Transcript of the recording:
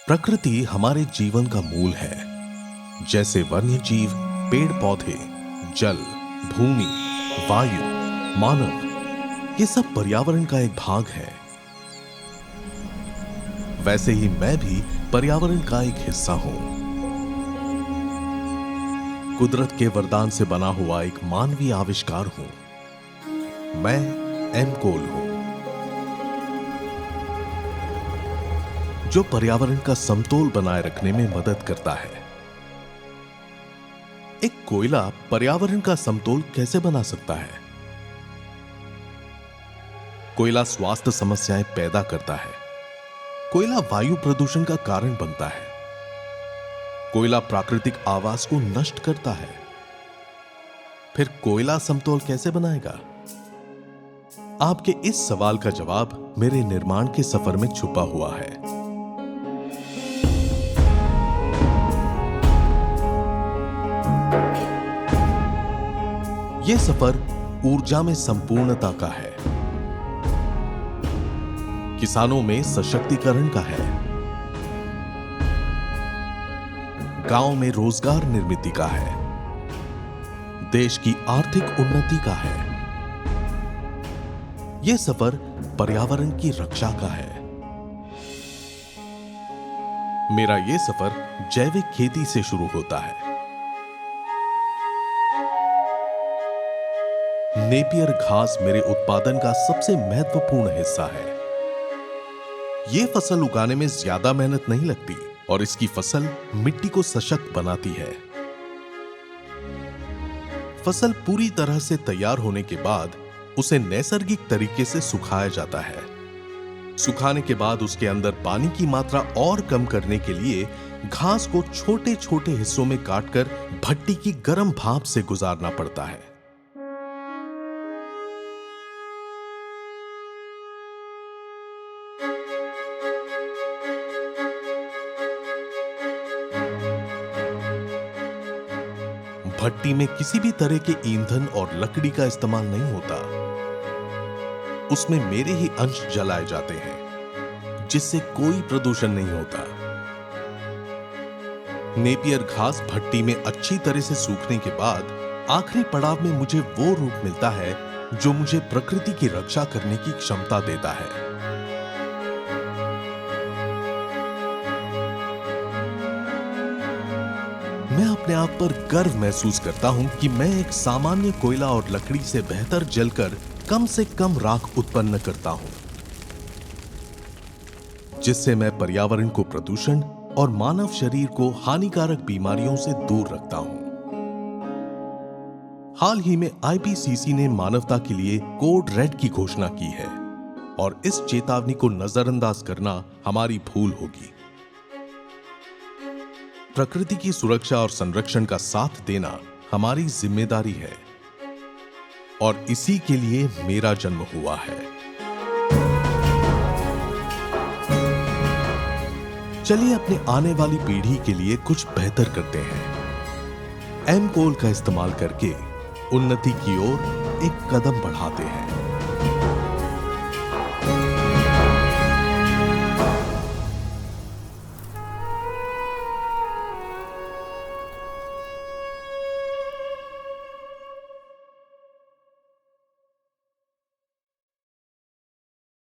प्रकृति हमारे जीवन का मूल है। जैसे वन्य जीव, पेड़ पौधे, जल, भूमि, वायु, मानव, ये सब पर्यावरण का एक भाग है। वैसे ही मैं भी पर्यावरण का एक हिस्सा हूं। कुदरत के वरदान से बना हुआ एक मानवीय आविष्कार हूं। मैं एम कोल हूं, जो पर्यावरण का समतोल बनाए रखने में मदद करता है। एक कोयला पर्यावरण का समतोल कैसे बना सकता है? कोयला स्वास्थ्य समस्याएं पैदा करता है। कोयला वायु प्रदूषण का कारण बनता है। कोयला प्राकृतिक आवास को नष्ट करता है। फिर कोयला समतोल कैसे बनाएगा? आपके इस सवाल का जवाब मेरे निर्माण के सफर में छुपा हुआ है। यह सफर ऊर्जा में संपूर्णता का है, किसानों में सशक्तिकरण का है, गांव में रोजगार निर्मित का है, देश की आर्थिक उन्नति का है। यह सफर पर्यावरण की रक्षा का है। मेरा यह सफर जैविक खेती से शुरू होता है। नेपियर घास मेरे उत्पादन का सबसे महत्वपूर्ण हिस्सा है। यह फसल उगाने में ज्यादा मेहनत नहीं लगती और इसकी फसल मिट्टी को सशक्त बनाती है। फसल पूरी तरह से तैयार होने के बाद उसे नैसर्गिक तरीके से सुखाया जाता है। सुखाने के बाद उसके अंदर पानी की मात्रा और कम करने के लिए घास को छोटे छोटे हिस्सों में काटकर भट्टी की गर्म भाप से गुजारना पड़ता है। भट्टी में किसी भी तरह के ईंधन और लकड़ी का इस्तेमाल नहीं होता। उसमें मेरे ही अंश जलाए जाते हैं, जिससे कोई प्रदूषण नहीं होता। नेपियर घास भट्टी में अच्छी तरह से सूखने के बाद आखिरी पड़ाव में मुझे वो रूप मिलता है जो मुझे प्रकृति की रक्षा करने की क्षमता देता है। मैं अपने आप पर गर्व महसूस करता हूं कि मैं एक सामान्य कोयला और लकड़ी से बेहतर जलकर कम से कम राख उत्पन्न करता हूं, जिससे मैं पर्यावरण को प्रदूषण और मानव शरीर को हानिकारक बीमारियों से दूर रखता हूं। हाल ही में आईपीसीसी ने मानवता के लिए कोड रेड की घोषणा की है और इस चेतावनी को नजरअंदाज करना हमारी भूल होगी। प्रकृति की सुरक्षा और संरक्षण का साथ देना हमारी जिम्मेदारी है और इसी के लिए मेरा जन्म हुआ है। चलिए अपने आने वाली पीढ़ी के लिए कुछ बेहतर करते हैं। एम कोल का इस्तेमाल करके उन्नति की ओर एक कदम बढ़ाते हैं।